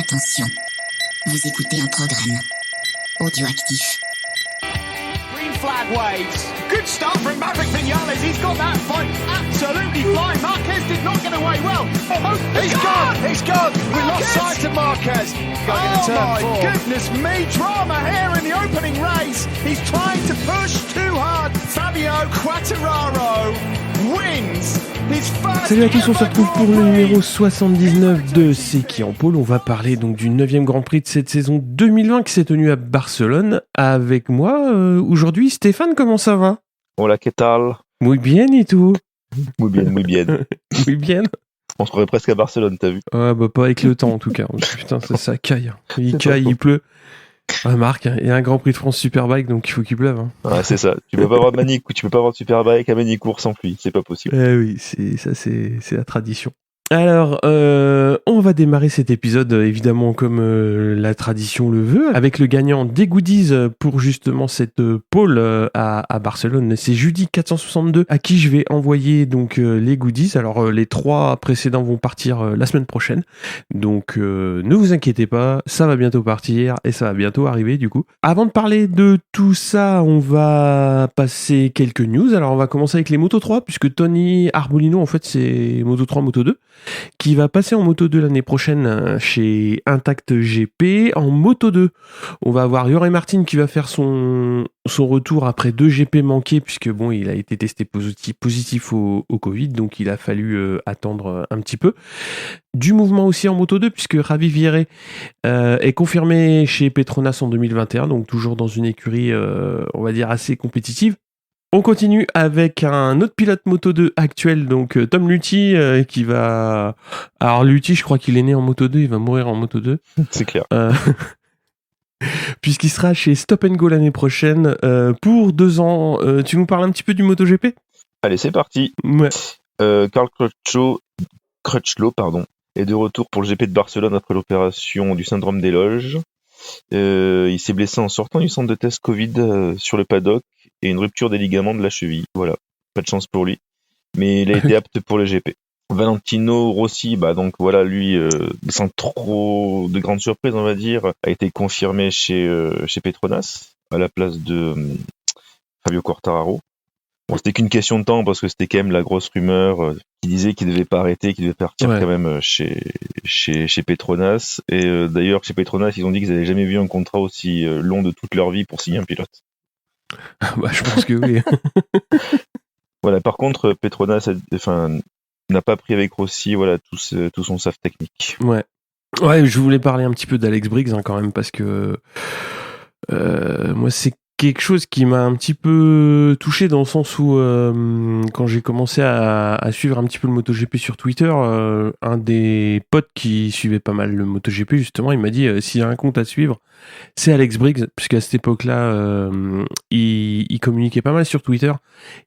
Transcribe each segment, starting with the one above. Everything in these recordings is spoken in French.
Attention, vous écoutez un programme audioactif. Green flag waves. Good start from Maverick Vinales. He's got that fight absolutely flying. Marquez did not get away well. Oh, he's gone. He's gone. We lost sight of Marquez. Oh my goodness me. Drama here in the opening race. He's trying to push too hard. Fabio Quartararo wins his first. Salut à tous, on se retrouve pour le numéro 79 de C'est qui en pôle. On va parler donc du 9e Grand Prix de cette saison 2020 qui s'est tenu à Barcelone. Avec moi aujourd'hui, Stéphane, comment ça va? Hola, ¿qué tal? Muy bien, et tout? Muy bien, muy bien. Muy bien. On se croirait presque à Barcelone, t'as vu? Ouais, bah pas avec le temps en tout cas. Putain, ça caille. Il caille, il pleut. Ah, Marc, il y a un Grand Prix de France Superbike, donc il faut qu'il pleuve. Hein. Ouais, c'est ça. Tu peux pas avoir de Manicourt, tu peux pas avoir de Superbike à Manicourt sans pluie, c'est pas possible. Eh oui, c'est la tradition. Alors, on va démarrer cet épisode, évidemment, comme la tradition le veut, avec le gagnant des goodies pour justement cette pole à Barcelone. C'est Judy462 à qui je vais envoyer donc les goodies. Alors, les 3 précédents vont partir la semaine prochaine. Donc, ne vous inquiétez pas, ça va bientôt partir et ça va bientôt arriver du coup. Avant de parler de tout ça, on va passer quelques news. Alors, on va commencer avec les Moto 3, puisque Tony Arbolino, en fait, c'est Moto 3, Moto 2. Qui va passer en Moto 2 l'année prochaine chez Intact GP. En Moto 2, on va avoir Jorge Martin qui va faire son retour après 2 GP manqués, puisque bon, il a été testé positif au Covid, donc il a fallu attendre un petit peu. Du mouvement aussi en Moto 2, puisque Javi Vieré est confirmé chez Petronas en 2021, donc toujours dans une écurie, on va dire, assez compétitive. On continue avec un autre pilote Moto 2 actuel, donc Tom Luthi, qui va... Alors Luthi, je crois qu'il est né en Moto 2, il va mourir en Moto 2. C'est clair. Puisqu'il sera chez Stop & Go l'année prochaine pour 2 ans. Tu nous parles un petit peu du MotoGP ? Allez, c'est parti. Ouais. Carl Crutchlow, est de retour pour le GP de Barcelone après l'opération du syndrome des loges. Il s'est blessé en sortant du centre de test Covid sur le paddock et une rupture des ligaments de la cheville. Voilà, pas de chance pour lui. Mais il a été apte pour le GP. Valentino Rossi, donc voilà, lui, sans trop de grandes surprises, on va dire, a été confirmé chez Petronas à la place de Fabio Quartararo. Bon, c'était qu'une question de temps parce que c'était quand même la grosse rumeur qui disait qu'il devait pas arrêter, qu'il devait partir quand même chez Petronas. Et d'ailleurs, chez Petronas, ils ont dit qu'ils n'avaient jamais vu un contrat aussi long de toute leur vie pour signer un pilote. Je pense que oui. Voilà. Par contre, Petronas, n'a pas pris avec Rossi, voilà, tout son staff technique. Ouais, je voulais parler un petit peu d'Alex Briggs quand même parce que moi c'est quelque chose qui m'a un petit peu touché dans le sens où quand j'ai commencé à suivre un petit peu le MotoGP sur Twitter, un des potes qui suivait pas mal le MotoGP justement, il m'a dit s'il y a un compte à suivre, c'est Alex Briggs, puisqu'à cette époque-là, il communiquait pas mal sur Twitter.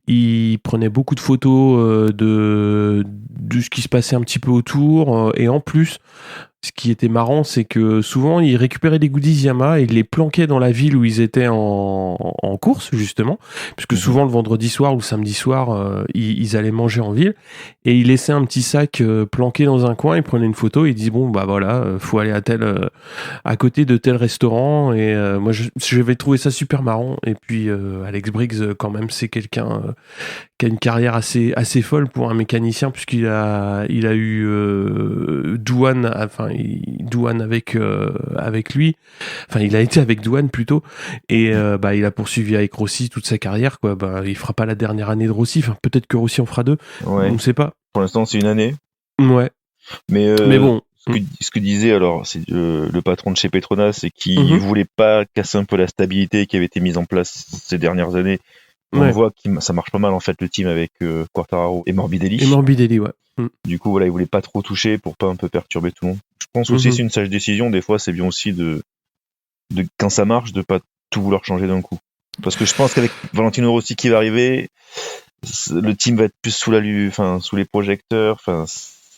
Il prenait beaucoup de photos de ce qui se passait un petit peu autour. Et en plus, ce qui était marrant, c'est que souvent, il récupérait des goodies Yamaha et il les planquait dans la ville où ils étaient en course, justement. Puisque souvent, le vendredi soir ou le samedi soir, ils allaient manger en ville. Et il laissait un petit sac planqué dans un coin, il prenait une photo et il dit bon, voilà, faut aller à côté de tel restaurant. Et moi, je vais trouver ça super marrant. Et puis, Alex Briggs, quand même, c'est quelqu'un qui a une carrière assez folle pour un mécanicien, puisqu'il a eu Douane avec lui. Enfin, il a été avec Douane plutôt. Et il a poursuivi avec Rossi toute sa carrière, quoi. Il fera pas la dernière année de Rossi. Enfin, peut-être que Rossi en fera 2. Ouais. On ne sait pas. Pour l'instant, c'est une année. Ouais. Mais bon. Ce que disait alors c'est le patron de chez Petronas, c'est qu'il voulait pas casser un peu la stabilité qui avait été mise en place ces dernières années. On voit que ça marche pas mal en fait le team avec Quartararo et Morbidelli. Ouais. Du coup voilà, il voulait pas trop toucher pour pas un peu perturber tout le monde. Je pense aussi c'est une sage décision. Des fois c'est bien aussi de quand ça marche de pas tout vouloir changer d'un coup. Parce que je pense qu'avec Valentino Rossi qui va arriver, le team va être plus sous les projecteurs.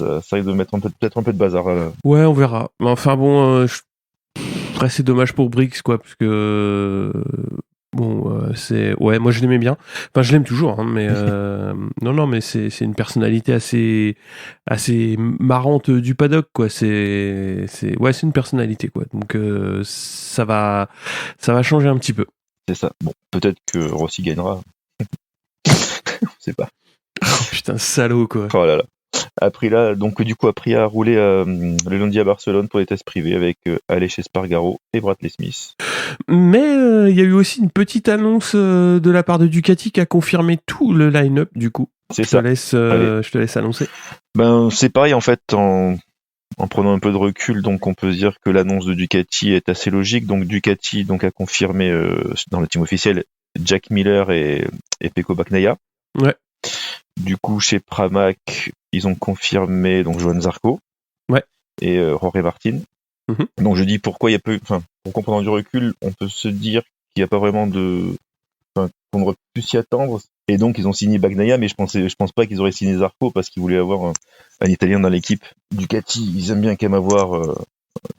Ça risque de mettre peut-être un peu de bazar. Ouais, on verra. Enfin bon, après c'est dommage pour Briggs, quoi, parce que Bon, ouais, moi je l'aimais bien. Enfin, je l'aime toujours, hein, mais non, mais c'est une personnalité assez marrante du paddock, quoi. C'est une personnalité, quoi. Donc ça va changer un petit peu. C'est ça. Bon, peut-être que Rossi gagnera. On sait pas. Oh putain, salaud, quoi. Oh là là. Après là, donc du coup, après a roulé le lundi à Barcelone pour les tests privés avec Aleix Espargaro et Bradley Smith. Mais il y a eu aussi une petite annonce de la part de Ducati qui a confirmé tout le line-up, du coup. C'est ça. Je te laisse annoncer. Ben, c'est pareil, en fait, en prenant un peu de recul, donc on peut se dire que l'annonce de Ducati est assez logique. Donc Ducati a confirmé dans le team officiel Jack Miller et Pecco Bagnaia. Ouais. Du coup, chez Pramac, ils ont confirmé donc Johan Zarco. Ouais. Et Jorge Martin. Mm-hmm. Donc je dis pourquoi il y a peu, enfin, pour comprendre du recul, on peut se dire qu'il n'y a pas vraiment qu'on aurait pu s'y attendre. Et donc ils ont signé Bagnaia, mais je pense pas qu'ils auraient signé Zarco parce qu'ils voulaient avoir un Italien dans l'équipe. Ducati, ils aiment bien quand même avoir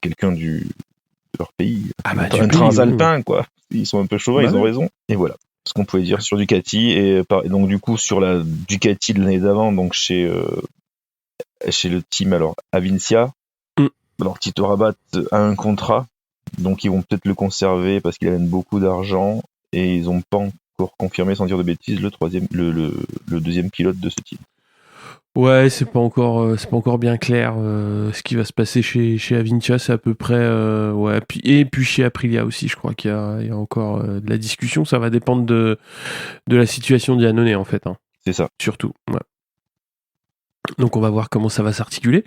quelqu'un de leur pays, un transalpin, quoi. Ils sont un peu chauvins, ils ont raison. Et voilà ce qu'on pouvait dire sur Ducati. Et donc du coup sur la Ducati de l'année d'avant, donc chez le team alors Avincia. Alors Tito Rabat a un contrat, donc ils vont peut-être le conserver parce qu'il amène beaucoup d'argent et ils n'ont pas encore confirmé, sans dire de bêtises, le deuxième pilote de ce team. Ouais, c'est pas encore bien clair ce qui va se passer chez Avincia, c'est à peu près ouais. Puis chez Aprilia aussi, je crois qu'il y a encore de la discussion. Ça va dépendre de la situation d'Iannone en fait. Hein. C'est ça. Surtout. Ouais. Donc on va voir comment ça va s'articuler.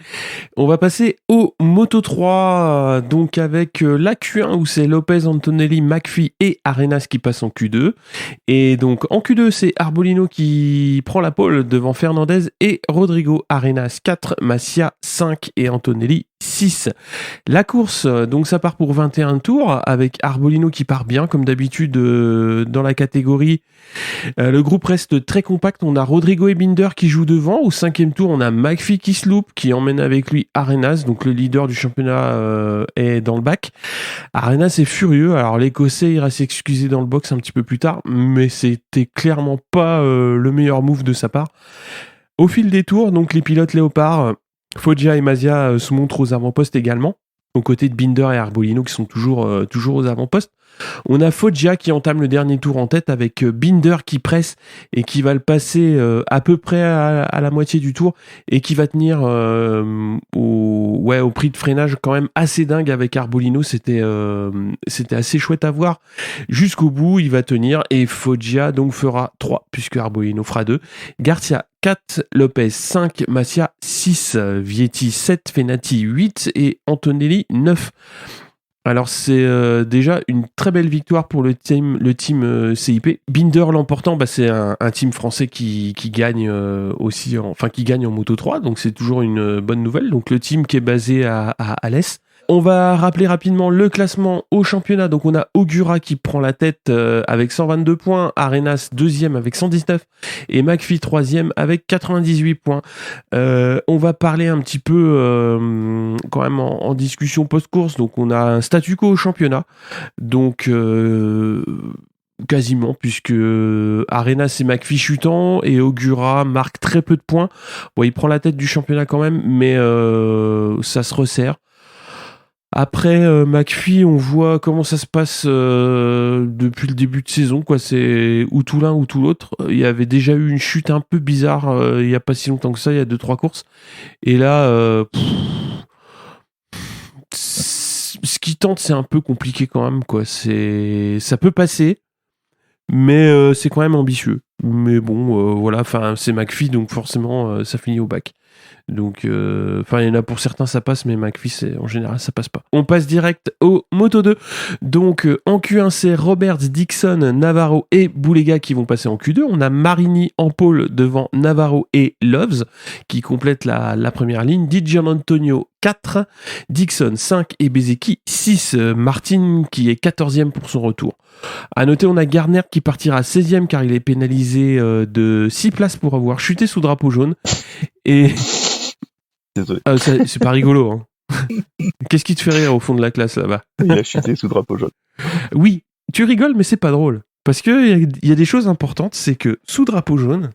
On va passer au Moto 3, donc avec la Q1 où c'est Lopez, Antonelli, McPhee et Arenas qui passent en Q2. Et donc en Q2 c'est Arbolino qui prend la pole devant Fernandez et Rodrigo. Arenas 4, Masia 5 et Antonelli 6. La course, donc ça part pour 21 tours avec Arbolino qui part bien comme d'habitude dans la catégorie. Le groupe reste très compact. On a Rodrigo et Binder qui jouent devant. Au 5e tour, on a McPhee qui se loupe, qui emmène avec lui Arenas. Donc le leader du championnat est dans le bac. Arenas est furieux. Alors l'Écossais ira s'excuser dans le box un petit peu plus tard, mais c'était clairement pas le meilleur move de sa part. Au fil des tours, donc les pilotes léopards, Foggia et Masia se montrent aux avant-postes également, aux côtés de Binder et Arbolino qui sont toujours aux avant-postes. On a Foggia qui entame le dernier tour en tête avec Binder qui presse et qui va le passer à peu près à la moitié du tour et qui va tenir au prix de freinage quand même assez dingue avec Arbolino. C'était assez chouette à voir. Jusqu'au bout, il va tenir et Foggia donc fera 3 puisque Arbolino fera 2. Garcia 4, Lopez 5, Masia 6, Vietti 7, Fenati 8 et Antonelli 9. Alors c'est déjà une très belle victoire pour le team CIP. Binder l'emportant, c'est un team français qui gagne aussi, qui gagne en Moto 3, donc c'est toujours une bonne nouvelle. Donc le team qui est basé à Alès. On va rappeler rapidement le classement au championnat. Donc on a Ogura qui prend la tête avec 122 points, Arenas 2e avec 119 et McPhee 3e avec 98 points. On va parler un petit peu quand même en discussion post-course. Donc on a un statu quo au championnat. Donc quasiment, puisque Arenas et McPhee chutant et Ogura marque très peu de points. Bon, il prend la tête du championnat quand même, mais ça se resserre. Après McPhee, on voit comment ça se passe depuis le début de saison, quoi. C'est ou tout l'un ou tout l'autre. Il y avait déjà eu une chute un peu bizarre il y a pas si longtemps que ça, il y a 2-3 courses. Et là, ce qui tente, c'est un peu compliqué quand même, quoi. Ça peut passer, mais c'est quand même ambitieux. Mais bon, voilà. Enfin, c'est McPhee, donc forcément, ça finit au bac. Donc, il y en a pour certains ça passe, mais McPhee, en général, ça passe pas. On passe direct au Moto 2. Donc, en Q1, c'est Roberts, Dixon, Navarro et Boulega qui vont passer en Q2. On a Marini en pole devant Navarro et Loves qui complètent la première ligne. Di Gianantonio 4, Dixon 5 et Bezeki 6. Martin qui est 14e pour son retour. À noter, on a Garner qui partira 16e car il est pénalisé de 6 places pour avoir chuté sous drapeau jaune. Et c'est pas rigolo. Hein. Qu'est-ce qui te fait rire au fond de la classe là-bas? Il a chuté sous drapeau jaune. Oui, tu rigoles, mais c'est pas drôle. Parce qu'il y a des choses importantes, c'est que sous drapeau jaune,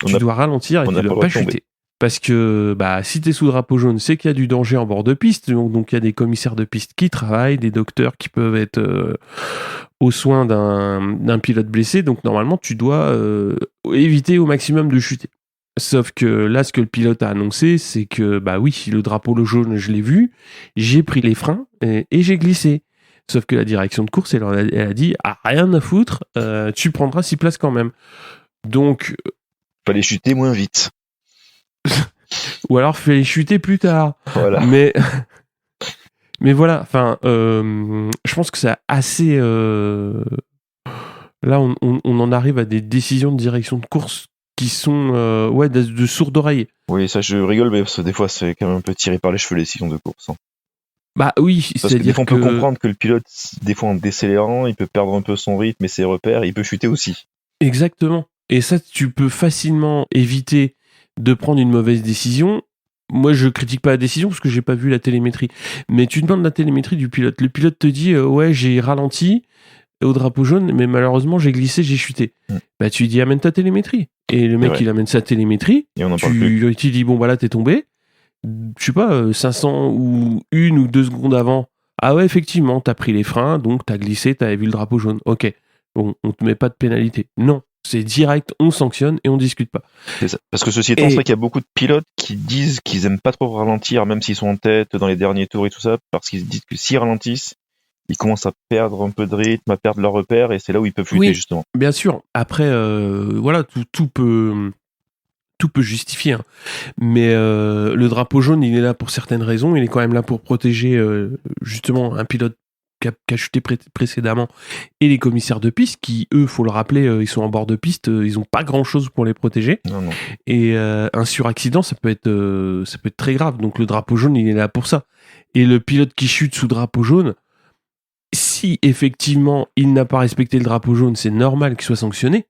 tu dois ralentir et tu ne dois pas chuter. Parce que si tu es sous drapeau jaune, c'est qu'il y a du danger en bord de piste. Donc il y a des commissaires de piste qui travaillent, des docteurs qui peuvent être aux soins d'un pilote blessé. Donc normalement, tu dois éviter au maximum de chuter. Sauf que là, ce que le pilote a annoncé, c'est que oui, le drapeau jaune, je l'ai vu, j'ai pris les freins et j'ai glissé. Sauf que la direction de course, elle a dit rien à foutre, tu prendras 6 places quand même. Donc fallait chuter moins vite. Ou alors fallait chuter plus tard. Voilà. Mais voilà, enfin, je pense que c'est assez. Là, on en arrive à des décisions de direction de course qui sont de sourdes oreilles. Oui, ça je rigole, mais parce que des fois c'est quand même un peu tiré par les cheveux les décisions de course. Hein. Oui, parce que des fois on peut comprendre que le pilote, des fois en décélérant, il peut perdre un peu son rythme et ses repères, il peut chuter aussi. Exactement. Et ça, tu peux facilement éviter de prendre une mauvaise décision. Moi, je critique pas la décision parce que j'ai pas vu la télémétrie. Mais tu demandes la télémétrie du pilote. Le pilote te dit ouais, j'ai ralenti au drapeau jaune, mais malheureusement j'ai glissé, j'ai chuté. Tu lui dis amène ta télémétrie. Et le mec il amène sa télémétrie. Et on en parle plus. Tu dis bon là t'es tombé. Je sais pas 500 ou 1 ou 2 secondes avant. Ah ouais effectivement t'as pris les freins donc t'as glissé, t'avais vu le drapeau jaune. Ok. Bon on te met pas de pénalité. Non. C'est direct, on sanctionne et on discute pas. C'est ça. Parce que ceci étant, c'est vrai qu'il y a beaucoup de pilotes qui disent qu'ils aiment pas trop ralentir, même s'ils sont en tête dans les derniers tours et tout ça, parce qu'ils disent que s'ils ralentissent, ils commencent à perdre un peu de rythme, à perdre leur repère, et c'est là où ils peuvent chuter, justement. Bien sûr. Après, voilà, tout peut justifier. Hein. Mais le drapeau jaune, il est là pour certaines raisons. Il est quand même là pour protéger justement un pilote qui a chuté précédemment et les commissaires de piste qui, eux, faut le rappeler, ils sont en bord de piste, ils ont pas grand-chose pour les protéger. Non. Et un suraccident, ça peut être très grave. Donc le drapeau jaune, il est là pour ça. Et le pilote qui chute sous drapeau jaune, si effectivement il n'a pas respecté le drapeau jaune, c'est normal qu'il soit sanctionné.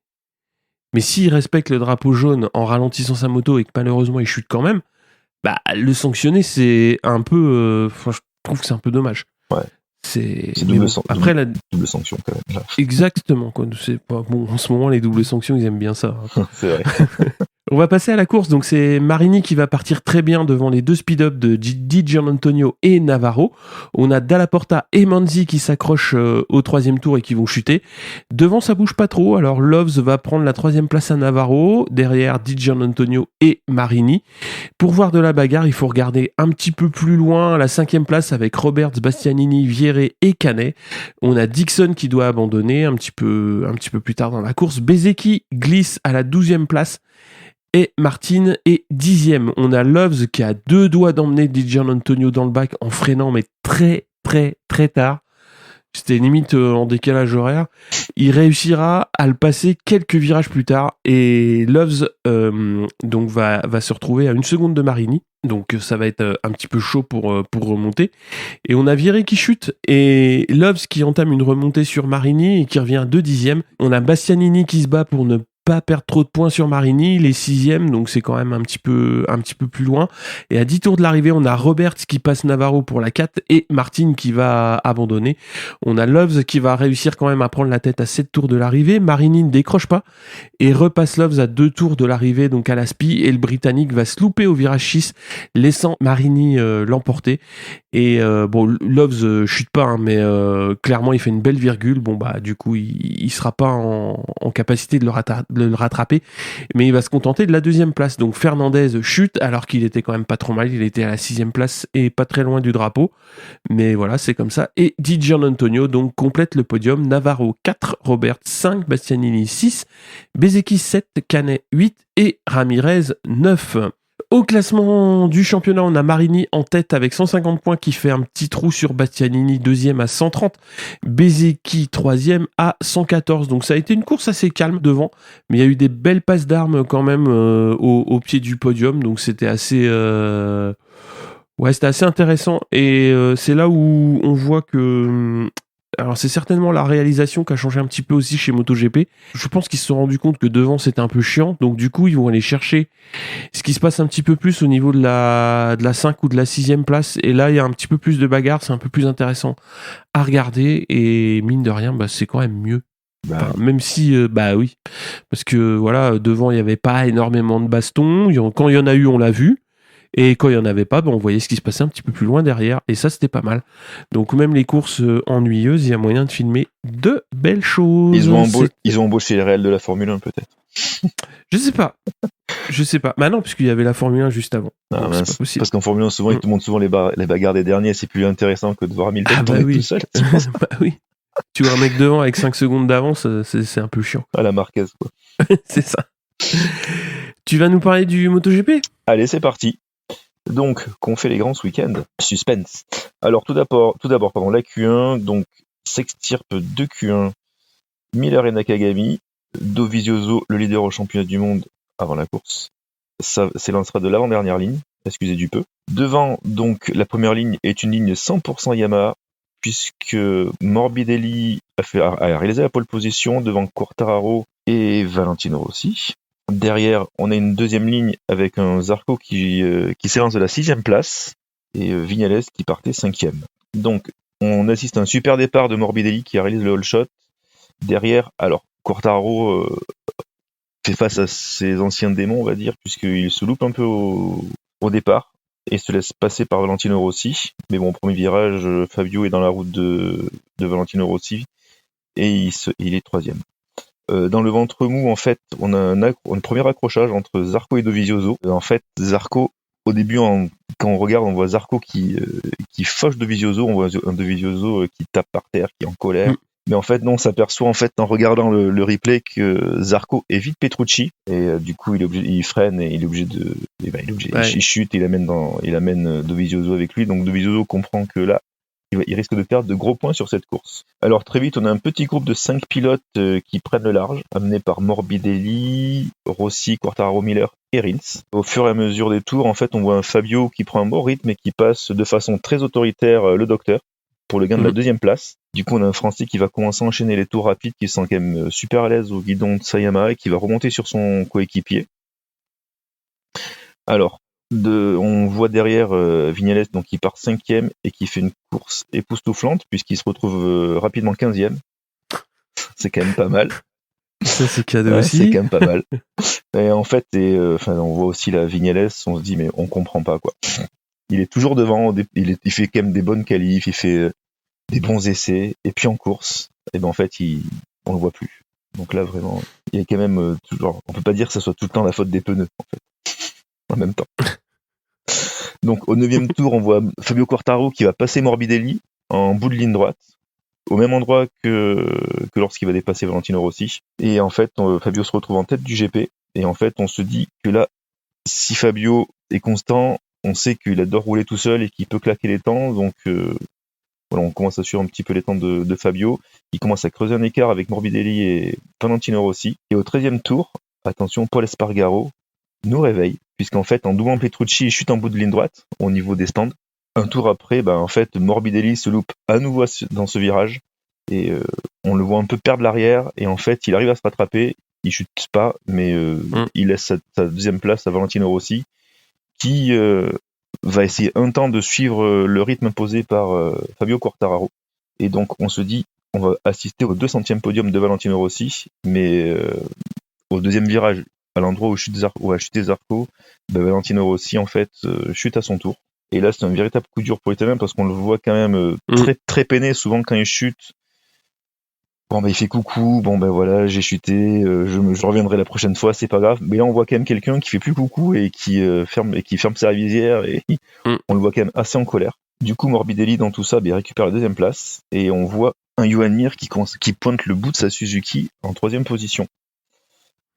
Mais s'il respecte le drapeau jaune en ralentissant sa moto et que malheureusement il chute quand même, le sanctionner, c'est un peu... je trouve que c'est un peu dommage. Ouais. C'est double sanction quand même. Là. Exactement. Quoi. C'est pas... bon, en ce moment, les doubles sanctions, ils aiment bien ça. Hein. C'est vrai. On va passer à la course. Donc, c'est Marini qui va partir très bien devant les 2 speed-up de Di Giannantonio et Navarro. On a Dalla Porta et Manzi qui s'accrochent au 3e tour et qui vont chuter. Devant, ça bouge pas trop. Alors, Loves va prendre la 3e place à Navarro. Derrière, Di Giannantonio et Marini. Pour voir de la bagarre, il faut regarder un petit peu plus loin la 5e place avec Roberts, Bastianini, Vieré et Canet. On a Dixon qui doit abandonner un petit peu plus tard dans la course. Bezeki glisse à la 12e place. Et Martin est 10e. On a Loves qui a 2 doigts d'emmener Di Giannantonio dans le bac en freinant, mais très très très tard. C'était limite en décalage horaire. Il réussira à le passer quelques virages plus tard. Et Loves donc va se retrouver à 1 seconde de Marini. Donc ça va être un petit peu chaud pour remonter. Et on a Vieré qui chute. Et Loves qui entame une remontée sur Marini et qui revient 2 dixièmes. On a Bastianini qui se bat pour ne pas perdre trop de points sur Marini, les 6e, donc c'est quand même un petit peu plus loin. Et à 10 tours de l'arrivée, on a Roberts qui passe Navarro pour la 4 et Martin qui va abandonner. On a Loves qui va réussir quand même à prendre la tête à 7 tours de l'arrivée. Marini ne décroche pas et repasse Loves à 2 tours de l'arrivée, donc à la SPI, et le Britannique va se louper au virage 6, laissant Marini l'emporter. Et Loves chute pas, hein, mais clairement il fait une belle virgule. Du coup il sera pas en capacité de le rattraper, mais il va se contenter de la 2e place. Donc Fernandez chute alors qu'il était quand même pas trop mal, il était à la 6e place et pas très loin du drapeau, mais voilà, c'est comme ça. Et Di Giannantonio donc complète le podium. Navarro 4, Roberts 5, Bastianini 6, Bezeki 7, Canet 8 et Ramirez 9. Au classement du championnat, on a Marini en tête avec 150 points qui fait un petit trou sur Bastianini, 2e à 130, Bezeki 3e à 114. Donc ça a été une course assez calme devant, mais il y a eu des belles passes d'armes quand même au pied du podium, donc c'était assez... c'était assez intéressant. Et c'est là où on voit que... Alors c'est certainement la réalisation qui a changé un petit peu aussi chez MotoGP. Je pense qu'ils se sont rendus compte que devant c'était un peu chiant, donc du coup ils vont aller chercher ce qui se passe un petit peu plus au niveau de la 5 ou de la 6e place, et là il y a un petit peu plus de bagarre, c'est un peu plus intéressant à regarder, et mine de rien c'est quand même mieux Enfin, même si, oui, parce que voilà, devant il n'y avait pas énormément de bastons. Quand il y en a eu, on l'a vu. Et quand il n'y en avait pas, on voyait ce qui se passait un petit peu plus loin derrière. Et ça, c'était pas mal. Donc même les courses ennuyeuses, il y a moyen de filmer de belles choses. Ils ont embauché les réels de la Formule 1 peut-être. Je sais pas. Bah non, puisqu'il y avait la Formule 1 juste avant. Ah, Donc, c'est pas possible. Parce qu'en Formule 1, souvent, ils te montrent souvent les bagarres des derniers. C'est plus intéressant que de voir Hamilton tourner tout seul. Bah oui. Tu vois un mec devant avec 5 secondes d'avance, c'est un peu chiant. À la Marquez, quoi. C'est ça. Tu vas nous parler du MotoGP ? Allez, c'est parti. Donc, qu'on fait les grands ce week-end ? Suspense. Alors, tout d'abord, la Q1, donc, s'extirpe de Q1 Miller et Nakagami, Dovizioso, le leader au championnat du monde avant la course. Ça s'élancera de l'avant-dernière ligne, excusez du peu. Devant, donc, la première ligne est une ligne 100% Yamaha, puisque Morbidelli a réalisé la pole position devant Quartararo et Valentino Rossi. Derrière, on a une deuxième ligne avec un Zarco qui s'élance de la 6e place et Viñales qui partait 5e. Donc, on assiste à un super départ de Morbidelli qui réalise le all shot. Derrière, alors, Quartararo fait face à ses anciens démons, on va dire, puisqu'il se loupe un peu au départ et se laisse passer par Valentino Rossi. Mais bon, au premier virage, Fabio est dans la route de Valentino Rossi et il est 3e. Dans le ventre mou, en fait, on a un premier accrochage entre Zarco et Dovizioso. En fait, Zarco, au début, quand on regarde, on voit Zarco qui fauche Dovizioso, on voit un Dovizioso qui tape par terre, qui est en colère. Mais en fait, non, on s'aperçoit en fait en regardant le replay que Zarco évite Petrucci et du coup il freine et il est obligé de, il chute, il amène Dovizioso avec lui. Donc Dovizioso comprend que là, il risque de perdre de gros points sur cette course. Alors très vite, on a un petit groupe de 5 pilotes qui prennent le large, amenés par Morbidelli, Rossi, Quartararo, Miller et Rins. Au fur et à mesure des tours, en fait, on voit un Fabio qui prend un bon rythme et qui passe de façon très autoritaire le docteur pour le gain de la 2e place. Du coup, on a un Français qui va commencer à enchaîner les tours rapides, qui se sent quand même super à l'aise au guidon de Sayama et qui va remonter sur son coéquipier. Alors, on voit derrière Viñales, donc qui part 5e et qui fait une course époustouflante puisqu'il se retrouve rapidement 15e. C'est quand même pas mal. Ça, c'est cadeau aussi. C'est quand même pas mal. Et en fait, on voit aussi la Viñales, on se dit, mais on comprend pas, quoi. Il est toujours devant, il fait quand même des bonnes qualifs, il fait des bons essais, et puis en course, et ben en fait, on le voit plus. Donc là, vraiment, il y a quand même toujours, on peut pas dire que ça soit tout le temps la faute des pneus, en fait. En même temps. Donc au 9e tour, on voit Fabio Quartararo qui va passer Morbidelli en bout de ligne droite, au même endroit que lorsqu'il va dépasser Valentino Rossi. Et en fait, Fabio se retrouve en tête du GP. Et en fait, on se dit que là, si Fabio est constant, on sait qu'il adore rouler tout seul et qu'il peut claquer les temps. Donc voilà, on commence à suivre un petit peu les temps de Fabio. Il commence à creuser un écart avec Morbidelli et Valentino Rossi. Et au 13e tour, attention, Paul Espargaro nous réveille, puisqu'en fait, en doublant Petrucci, il chute en bout de ligne droite, au niveau des stands. Un tour après, en fait, Morbidelli se loupe à nouveau dans ce virage, et on le voit un peu perdre l'arrière, et en fait, il arrive à se rattraper, il chute pas, mais il laisse sa 2e place à Valentino Rossi, qui va essayer un temps de suivre le rythme imposé par Fabio Quartararo. Et donc, on se dit, on va assister au 200e podium de Valentino Rossi, mais au 2e virage, à l'endroit où a chuté Zarco, Valentino Rossi en fait chute à son tour. Et là c'est un véritable coup dur pour l'Italien parce qu'on le voit quand même très très peiné. Souvent quand il chute, il fait coucou, voilà, j'ai chuté, je reviendrai la prochaine fois, c'est pas grave. Mais là on voit quand même quelqu'un qui fait plus coucou et qui ferme sa visière et on le voit quand même assez en colère. Du coup Morbidelli dans tout ça récupère la 2e place et on voit un Johan Mir qui pointe le bout de sa Suzuki en 3e position.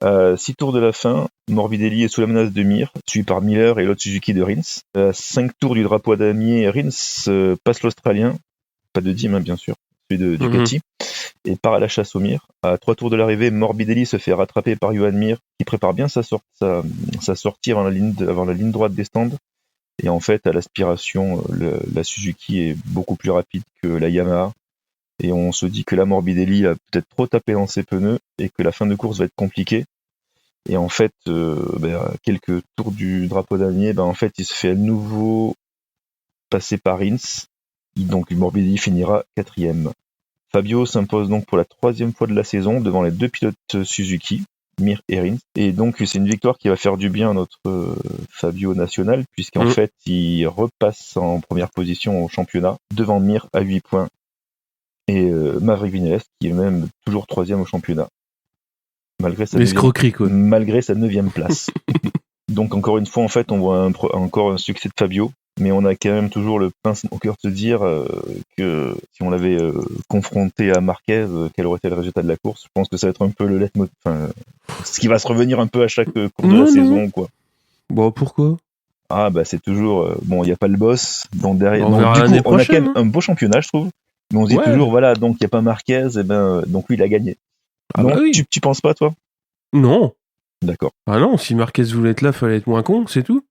6 tours de la fin, Morbidelli est sous la menace de Mir, suivi par Miller et l'autre Suzuki de Rins. 5 tours du drapeau à damier, Rins passe l'Australien, pas de Dim bien sûr, celui de Ducati, et part à la chasse au Mir. À 3 tours de l'arrivée, Morbidelli se fait rattraper par Johan Mir, qui prépare bien sa sortie avant la ligne droite des stands. Et en fait, à l'aspiration, la Suzuki est beaucoup plus rapide que la Yamaha. Et on se dit que la Morbidelli a peut-être trop tapé dans ses pneus et que la fin de course va être compliquée. Et en fait, quelques tours du drapeau damier, en fait, il se fait à nouveau passer par Rins. Donc Morbidelli finira 4e. Fabio s'impose donc pour la 3e fois de la saison devant les 2 pilotes Suzuki, Mir et Rins. Et donc c'est une victoire qui va faire du bien à notre Fabio national, puisqu'en fait il repasse en première position au championnat devant Mir à 8 points et Maverick Vinales qui est même toujours 3e au championnat malgré sa 9e place. Donc encore une fois en fait on voit encore un succès de Fabio, mais on a quand même toujours le pincement au cœur de se dire que si on l'avait confronté à Marquez, quel aurait été le résultat de la course. Je pense que ça va être un peu le leitmotiv, ce qui va se revenir un peu à chaque cours de la saison, quoi. Bon, pourquoi ? Ah bah c'est toujours il y a pas le boss, donc derrière. On verra l'année on a quand prochaine, même un beau championnat, je trouve. Mais on se dit toujours voilà, donc il y a pas Marquez, et donc lui il a gagné. Ah non, bah oui. Tu penses pas, toi ? Non. D'accord. Ah non, si Marquez voulait être là, fallait être moins con, c'est tout.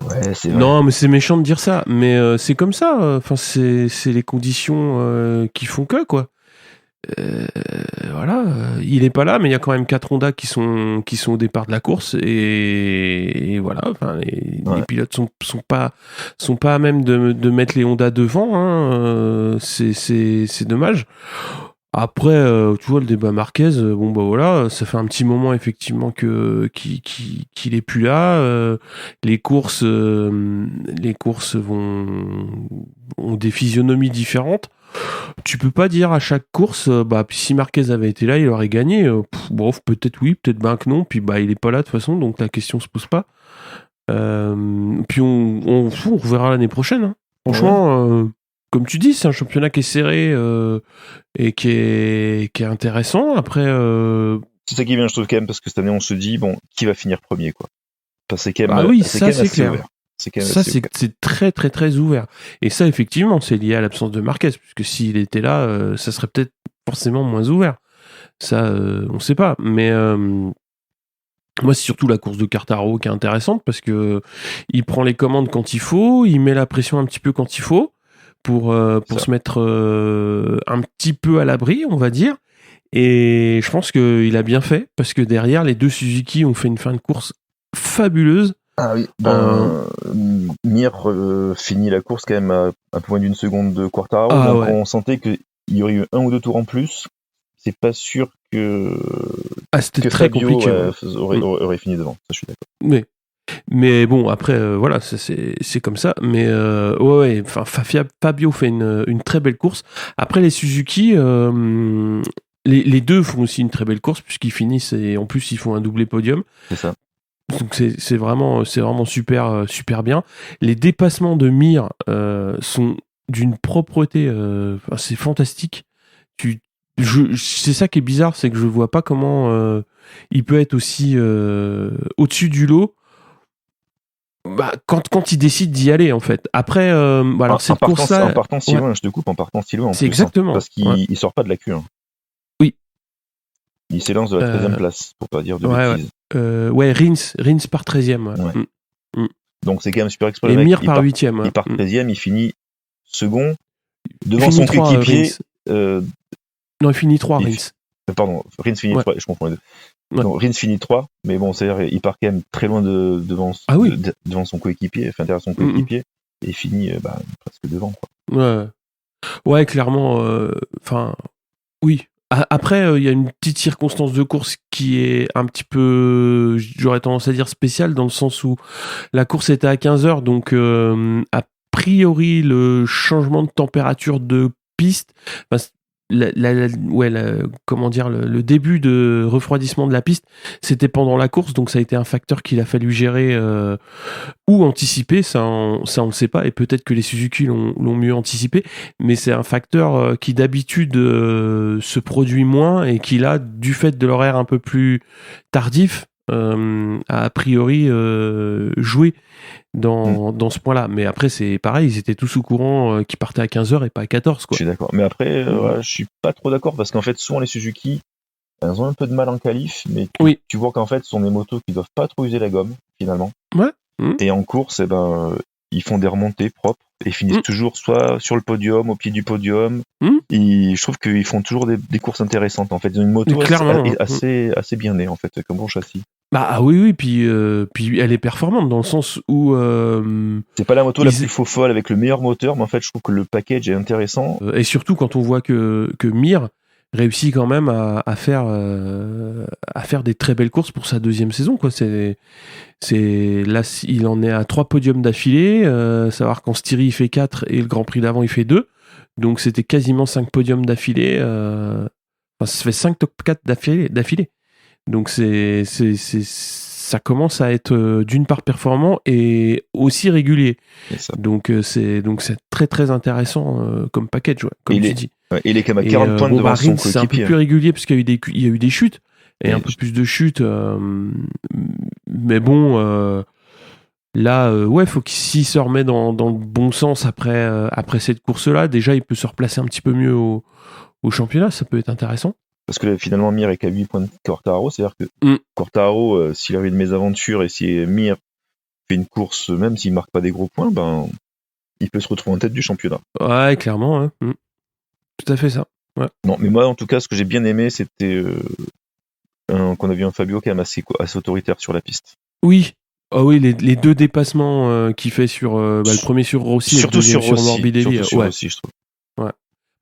Ouais, c'est vrai. Non, mais c'est méchant de dire ça, mais c'est comme ça. Enfin, c'est les conditions qui font que, quoi. Voilà, il est pas là, mais il y a quand même 4 Honda qui sont au départ de la course, et voilà. Enfin, les pilotes sont pas à même de mettre les Honda devant. Hein, c'est dommage. Après, tu vois, le débat Marquez, bon bah voilà, ça fait un petit moment effectivement qu'il est plus là. Les courses ont des physionomies différentes. Tu peux pas dire à chaque course, si Marquez avait été là, il aurait gagné. Peut-être oui, peut-être que non. Puis il est pas là de toute façon, donc la question se pose pas. Puis on reverra l'année prochaine. Hein. Franchement. Comme tu dis, c'est un championnat qui est serré et qui est intéressant. Après, c'est ça qui est bien, je trouve, quand même, parce que cette année, on se dit, bon, qui va finir premier, quoi. Parce que c'est quand même, c'est clair. Ouvert. C'est très, très, très ouvert. Et ça, effectivement, c'est lié à l'absence de Marquez, puisque s'il était là, ça serait peut-être forcément moins ouvert. Ça, on ne sait pas. Mais moi, c'est surtout la course de Quartararo qui est intéressante, parce que il prend les commandes quand il faut, il met la pression un petit peu quand il faut, pour se mettre un petit peu à l'abri, on va dire. Et je pense qu'il a bien fait, parce que derrière, les 2 Suzuki ont fait une fin de course fabuleuse. Ah oui, Mir finit la course quand même à un peu moins d'une seconde de Quartararo, donc on sentait qu'il y aurait eu 1 ou 2 tours en plus. C'est pas sûr que c'était très Fabio compliqué. Aurait fini devant, ça je suis d'accord. Mais bon, après, voilà, c'est comme ça. Mais Fabio fait une très belle course. Après, les Suzuki, les 2 font aussi une très belle course, puisqu'ils finissent et en plus, ils font un doublé podium. C'est ça. Donc, c'est vraiment super, super bien. Les dépassements de Mir sont d'une propreté, c'est fantastique. C'est ça qui est bizarre, c'est que je vois pas comment il peut être aussi au-dessus du lot. Quand il décide d'y aller, en fait. Après, alors cette course-là... En partant si loin, je te coupe, en partant si loin. C'est exactement. Parce qu'il sort pas de la Q1. Oui. Il s'élance de la 13e place, pour pas dire de bêtises. Rins part 13e. Ouais. Donc c'est quand même super exploit. Et Mir part 8e. Il part 13e, il finit second, devant son coéquipier. Non, il finit 3, Rins. Pardon, Rins finit 3, je confonds les 2. Ouais. Non, Rins finit 3, mais bon, c'est-à-dire il part quand même très loin devant son coéquipier, enfin derrière son coéquipier, et il finit presque devant, quoi. Ouais, clairement. Oui. Après, il y a une petite circonstance de course qui est un petit peu, j'aurais tendance à dire spéciale, dans le sens où la course était à 15h, donc a priori le changement de température de piste, comment dire, le début de refroidissement de la piste, c'était pendant la course, donc ça a été un facteur qu'il a fallu gérer ou anticiper, ça on ne sait pas, et peut-être que les Suzuki l'ont mieux anticipé, mais c'est un facteur qui d'habitude se produit moins, et qui là, du fait de l'horaire un peu plus tardif, a priori joué dans ce point-là. Mais après, c'est pareil, ils étaient tous au courant qu'ils partaient à 15h et pas à 14, quoi. Je suis d'accord. Mais après, je suis pas trop d'accord, parce qu'en fait, souvent les Suzuki, elles ont un peu de mal en qualif, mais tu vois qu'en fait, ce sont des motos qui doivent pas trop user la gomme, finalement. Ouais. Et en course, ils font des remontées propres et finissent toujours soit sur le podium, au pied du podium. Et je trouve qu'ils font toujours des courses intéressantes, en fait. Ils ont une moto assez bien née, en fait, comme bon châssis. Bah oui, puis elle est performante dans le sens où c'est pas la moto la plus faux folle avec le meilleur moteur, mais en fait je trouve que le package est intéressant. Et surtout quand on voit que Mir réussit quand même à faire des très belles courses pour sa deuxième saison, quoi. C'est là, il en est à 3 podiums d'affilée, savoir qu'en Styrie il fait 4 et le Grand Prix d'avant il fait 2, donc c'était quasiment 5 podiums d'affilée, ça fait 5 top 4 d'affilée. Donc ça commence à être d'une part performant et aussi régulier. Donc c'est très très intéressant comme package, ouais, comme tu dis. Il est quand même à 40 points devant son coéquipier. C'est un peu plus régulier parce qu'il y a eu des chutes et un peu plus de chutes. Mais bon, là, faut qu'il s'il se remet dans le bon sens après cette course-là, déjà il peut se replacer un petit peu mieux au championnat. Ça peut être intéressant. Parce que finalement, Mir est qu'à 8 points de Quartararo, c'est-à-dire que Quartararo, s'il a eu de mésaventures et si Mir fait une course, même s'il marque pas des gros points, ben, il peut se retrouver en tête du championnat. Ouais, clairement, hein. Tout à fait ça. Ouais. Non, mais moi, en tout cas, ce que j'ai bien aimé, c'était qu'on a vu un Fabio quand même assez autoritaire sur la piste. Oui. Oh oui, les deux dépassements qu'il fait sur le premier sur Rossi et le deuxième sur Morbidelli. Rossi, je trouve. Ouais.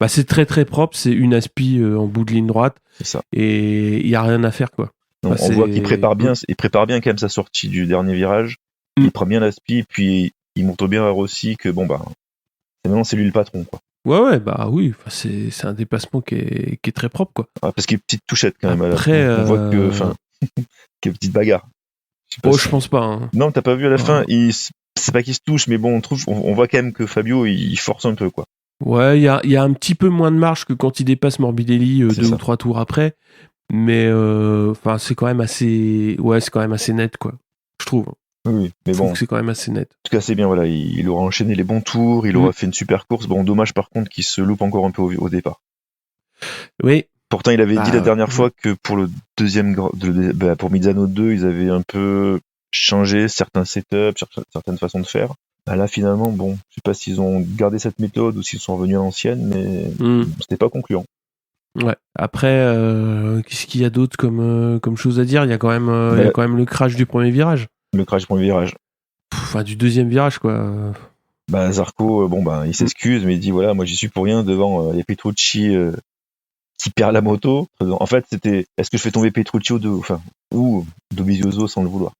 Bah, c'est très très propre, c'est une aspi en bout de ligne droite. C'est ça. Et il n'y a rien à faire, quoi. Non, on voit qu'il prépare bien quand même sa sortie du dernier virage. Il prend bien l'aspi, puis il montre bien à Rossi que bon, bah, maintenant c'est lui le patron, quoi. Ouais, bah oui, c'est un déplacement qui est très propre, quoi. Ah, parce qu'il y a une petite touchette quand même. Après, on voit que, qu'il y a une petite bagarre. Je pense pas. Hein. Non, t'as pas vu à la fin, c'est pas qu'il se touche, mais bon, on voit quand même que Fabio, il force un peu, quoi. Ouais, il y a un petit peu moins de marge que quand il dépasse Morbidelli 2 ou 3 tours après, mais c'est quand même assez net, quoi. Je trouve. Oui, mais bon. C'est quand même assez net. En tout cas, c'est bien, voilà, il aura enchaîné les bons tours, il aura fait une super course. Bon, dommage par contre qu'il se loupe encore un peu au départ. Oui. Pourtant, il avait dit la dernière fois que pour le deuxième, pour Misano 2, ils avaient un peu changé certains setups, certaines façons de faire. Là, finalement, bon, je sais pas s'ils ont gardé cette méthode ou s'ils sont revenus à l'ancienne, mais c'était pas concluant. Ouais. Après, qu'est-ce qu'il y a d'autre comme chose à dire ? Il y a quand même le crash du premier virage. Le crash du premier virage. Du deuxième virage, quoi. Zarco, il s'excuse, mais il dit voilà, moi j'y suis pour rien devant les Petrucci qui perd la moto. En fait, c'était est-ce que je fais tomber Petrucci ou Dovizioso sans le vouloir.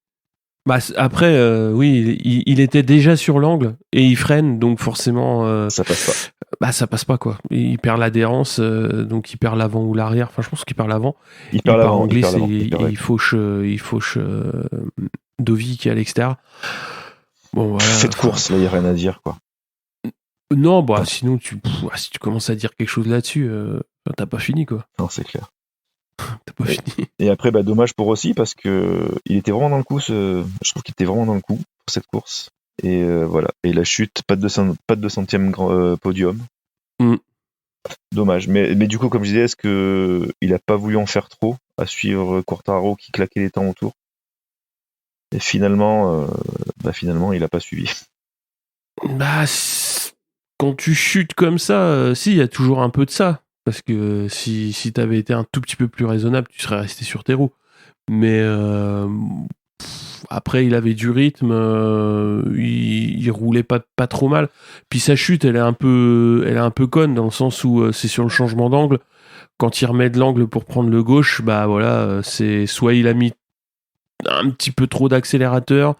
Après, oui, il était déjà sur l'angle et il freine, donc forcément. Ça passe pas. Ça passe pas, quoi. Il perd l'adhérence, donc il perd l'avant ou l'arrière. Enfin, je pense qu'il perd l'avant. Il perd l'avant. Il fauche Dovi qui est à l'extérieur. Bon, voilà. Cette course, là, il n'y a rien à dire, quoi. Non, sinon, si tu commences à dire quelque chose là-dessus, t'as pas fini, quoi. Non, c'est clair. T'as pas fini. Et après, dommage pour Rossi parce que il était vraiment dans le coup. Je trouve qu'il était vraiment dans le coup pour cette course. Et voilà. Et la chute, pas de 200e podium. Dommage. Mais du coup, comme je disais, est-ce que il a pas voulu en faire trop à suivre Quartararo qui claquait les temps autour? Et finalement, il a pas suivi. Quand tu chutes comme ça, si, il y a toujours un peu de ça. Parce que si t'avais été un tout petit peu plus raisonnable, tu serais resté sur tes roues. Mais après, il avait du rythme, il roulait pas trop mal. Puis sa chute, elle est un peu conne dans le sens où c'est sur le changement d'angle. Quand il remet de l'angle pour prendre le gauche, voilà, c'est soit il a mis un petit peu trop d'accélérateur,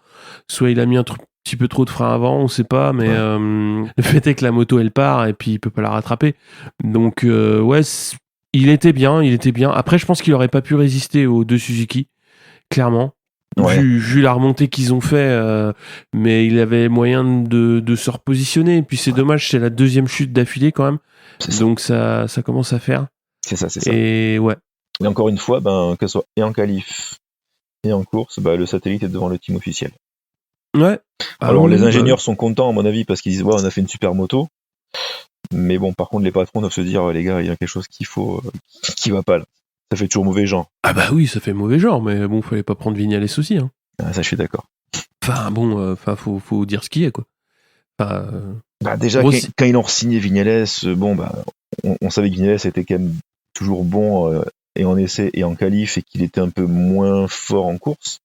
soit il a mis un petit peu trop de frein avant, on sait pas, mais le fait est que la moto elle part et puis il peut pas la rattraper. Donc il était bien. Après, je pense qu'il aurait pas pu résister aux deux Suzuki, clairement. Ouais. Vu la remontée qu'ils ont fait, mais il avait moyen de se repositionner. Et puis c'est dommage, c'est la deuxième chute d'affilée quand même. Donc ça commence à faire. C'est ça. Et ouais. Et encore une fois, que ce soit et en qualif et en course, le satellite est devant le team officiel. Ouais. Alors les ingénieurs sont contents à mon avis parce qu'ils disent on a fait une super moto. Mais bon, par contre les patrons doivent se dire les gars, il y a quelque chose qui va pas là. Ça fait toujours mauvais genre. Ah bah oui, ça fait mauvais genre, mais bon, fallait pas prendre Vignales aussi. Hein. Ça, je suis d'accord. Faut dire ce qu'il y a, quoi. Déjà, quand ils ont re-signé Vignales, on savait que Vignales était quand même toujours bon et en essai et en qualif et qu'il était un peu moins fort en course.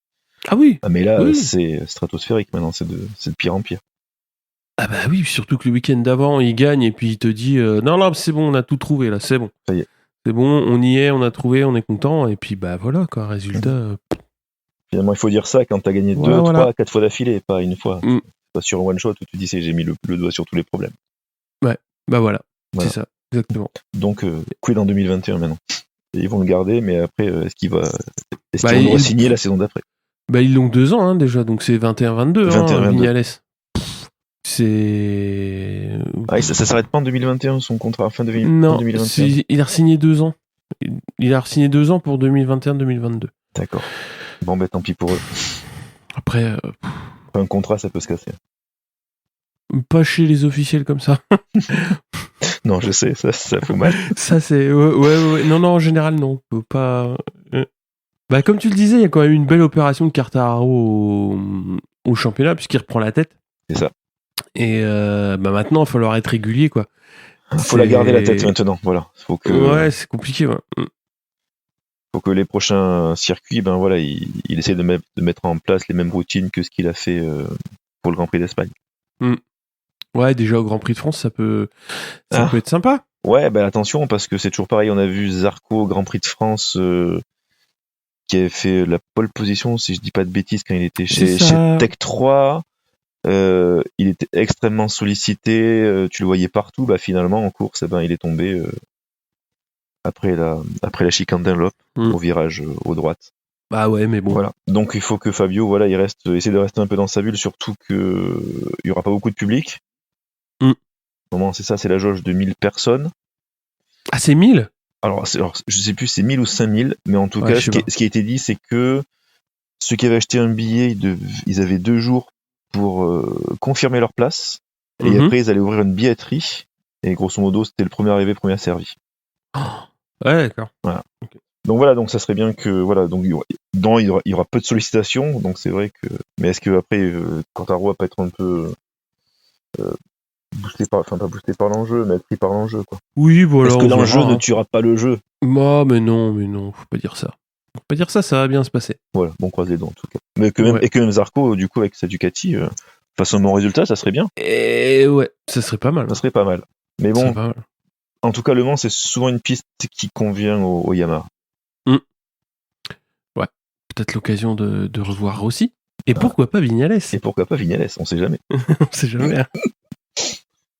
Ah oui. Ah mais là, Oui. c'est stratosphérique maintenant, c'est de pire en pire. Ah bah oui, surtout que le week-end d'avant, il gagne et puis il te dit non, c'est bon, on a tout trouvé là, c'est bon. Ça y est. C'est bon, on y est, on a trouvé, on est content. Et puis bah voilà, quoi, résultat. Finalement, il faut dire ça quand t'as gagné Voilà, 2, voilà. 3, 4 fois d'affilée, pas une fois. Mm. Pas sur un one-shot où tu dis j'ai mis le doigt sur tous les problèmes. Bah voilà, Voilà. c'est ça, exactement. Donc, quid en 2021 maintenant. Et ils vont le garder, mais après, est-ce qu'ils vont il- le re-signer la saison d'après? Bah ils l'ont 2 ans hein, déjà, donc c'est 21-22, 21-22. Vignales. C'est... Ah, ça s'arrête pas en 2021 son contrat, fin de Non, 2021. il a re-signé 2 ans. Il a re-signé 2 ans pour 2021-2022. D'accord. Bon, tant pis pour eux. Après, Un contrat, ça peut se casser. pas chez les officiels comme ça. Non, je sais, ça fait mal. Ça, c'est... Ouais. Non, en général, non. Faut pas... Bah, comme tu le disais, il y a quand même une belle opération de Quartararo au championnat, puisqu'il reprend la tête. C'est ça. Et maintenant, il va falloir être régulier, quoi. Faut la garder la tête maintenant, voilà. Ouais, c'est compliqué, ouais. Faut que les prochains circuits, il essaie de mettre en place les mêmes routines que ce qu'il a fait pour le Grand Prix d'Espagne. Ouais, déjà au Grand Prix de France, ça peut être sympa. Ouais, attention, parce que c'est toujours pareil. On a vu Zarco au Grand Prix de France qui avait fait la pole position, si je dis pas de bêtises, quand il était chez Tech 3. Il était extrêmement sollicité, tu le voyais partout. Finalement, en course, il est tombé après la chicane Dunlop au virage au droite. Bah ouais, mais bon. Voilà. Donc il faut que Fabio, il essaie de rester un peu dans sa bulle, surtout que il y aura pas beaucoup de public. Comment c'est ça, c'est la jauge de 1000 personnes. Ah, c'est 1000 ? Alors, je sais plus, c'est 1000 ou 5000, mais en tout cas, ce qui a été dit, c'est que ceux qui avaient acheté un billet, ils avaient 2 jours pour confirmer leur place, et après, ils allaient ouvrir une billetterie, et grosso modo, c'était le premier arrivé, premier servi. Ouais, d'accord. Voilà. Okay. Donc ça serait bien que, donc il y aura peu de sollicitations, donc c'est vrai que, mais est-ce que après, Quartararo va pas être un peu pas boosté par l'enjeu, mais être pris par l'enjeu, quoi. Oui, voilà. Est-ce que l'enjeu ne tuera pas le jeu? Bah, mais non, faut pas dire ça. Faut pas dire ça, ça va bien se passer. Voilà, bon, croise les dents, en tout cas. Mais que même Zarco, du coup, avec sa Ducati, fasse un bon résultat, ça serait bien. Et ouais, ça serait pas mal. Ça serait pas mal. Mais bon, en tout cas, Le Mans, c'est souvent une piste qui convient au Yamaha. Ouais, peut-être l'occasion de revoir Rossi. Et pourquoi pas Vignales? On sait jamais. On sait jamais.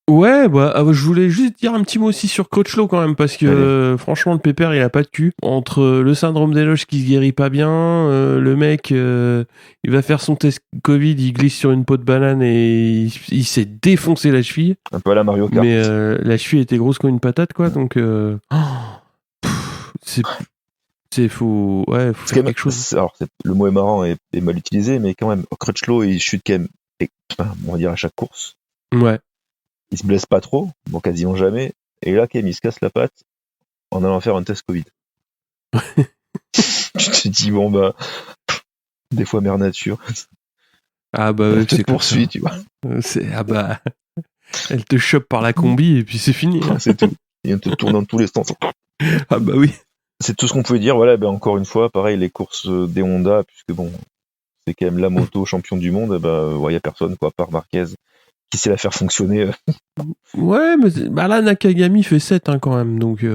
Ouais, je voulais juste dire un petit mot aussi sur Crutchlow quand même, parce que franchement, le pépère, il a pas de cul. Entre le syndrome des loges qui se guérit pas bien, le mec, il va faire son test Covid, il glisse sur une peau de banane et il s'est défoncé la cheville. Un peu à la Mario Kart. Mais la cheville était grosse comme une patate, quoi, donc... c'est faux. Ouais, faut faire quelque chose. Alors, le mot est marrant et mal utilisé, mais quand même, Crutchlow, il chute quand même, on va dire, à chaque course. Ouais. Il se blesse pas trop, bon, quasiment jamais. Et là, quand même, il se casse la patte en allant faire un test Covid. Tu te dis, des fois, mère nature. Ah bah, elle te poursuit, tu vois. Elle te chope par la combi et puis c'est fini. Hein. C'est tout. Et on te tourne dans tous les sens. Ah bah oui. C'est tout ce qu'on pouvait dire. Voilà, encore une fois, pareil, les courses des Honda, puisque bon, c'est quand même la moto champion du monde, y a personne, quoi, à part Marquez, qui sait la faire fonctionner. Ouais, mais là, Nakagami fait 7 hein, quand même, donc...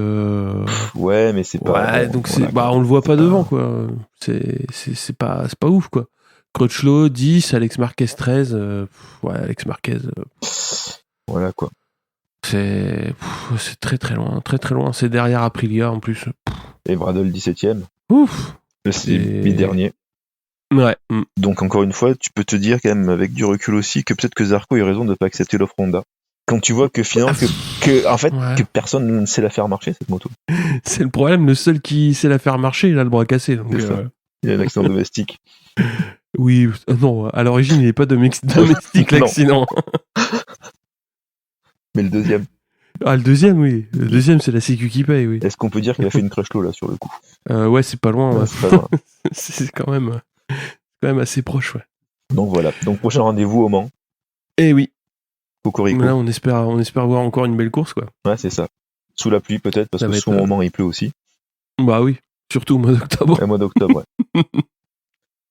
Ouais, mais c'est pas... Ouais, donc on le voit pas devant, quoi. C'est pas ouf, quoi. Crutchlow, 10, Alex Marquez, 13. Alex Marquez... Voilà, quoi. C'est très très loin, très très loin. C'est derrière Aprilia, en plus. Et Bradle, 17ème. Ouf. C'est 8 derniers. Ouais. Donc encore une fois, tu peux te dire quand même avec du recul aussi que peut-être que Zarco a eu raison de ne pas accepter l'offre Honda. Quand tu vois que finalement que personne ne sait la faire marcher cette moto. C'est le problème, le seul qui sait la faire marcher, il a le bras cassé. Donc, il a un accident domestique. Oui, non, à l'origine il n'est pas domestique l'accident. Mais le deuxième. Ah, le deuxième, oui. Le deuxième, c'est la Sécu qui paye, oui. Est-ce qu'on peut dire qu'il a fait une Crutchlow là sur le coup? Ouais, c'est pas loin. Ouais, c'est pas loin. C'est quand même assez proche, ouais. Donc voilà. Donc prochain rendez-vous au Mans. Eh oui. Cocorico. Là, on espère voir encore une belle course, quoi. Ouais, c'est ça. Sous la pluie peut-être, parce que souvent au Mans il pleut aussi. Bah oui, surtout au mois d'octobre. Au mois d'octobre, ouais.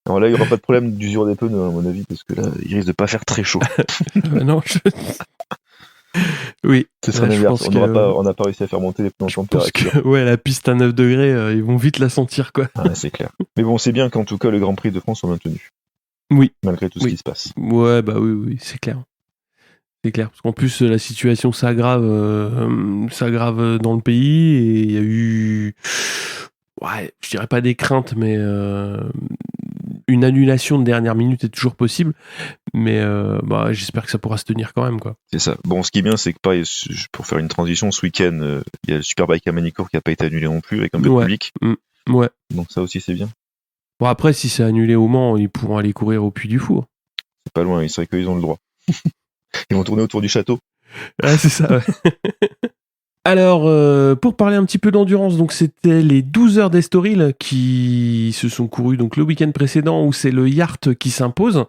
Alors là, il n'y aura pas de problème d'usure des pneus, à mon avis, parce que là, il risque de pas faire très chaud. Non, oui. Ce sera l'inverse. On n'a pas réussi à faire monter les pneus en température. Parce que la piste à 9 degrés, ils vont vite la sentir, quoi. Ah, c'est clair. Mais bon, c'est bien qu'en tout cas, le Grand Prix de France soit maintenu. Oui. Malgré tout ce qui se passe. Ouais, bah oui, c'est clair. C'est clair, parce qu'en plus, la situation s'aggrave dans le pays, et il y a eu, je dirais pas des craintes, mais une annulation de dernière minute est toujours possible, mais j'espère que ça pourra se tenir quand même, quoi. C'est ça. Bon, ce qui est bien, c'est que pareil, pour faire une transition, ce week-end, il y a le Superbike à Manicourt qui n'a pas été annulé non plus, avec un peu de public. Ouais. Donc ça aussi, c'est bien. Bon, après, si c'est annulé au Mans, ils pourront aller courir au Puy du Four. C'est pas loin, il serait qu'ils ont le droit. Ils vont tourner autour du château. Ah, c'est ça, ouais. Alors, pour parler un petit peu d'endurance, donc c'était les 12 heures d'Estoril qui se sont courues donc le week-end précédent, où c'est le Yacht qui s'impose,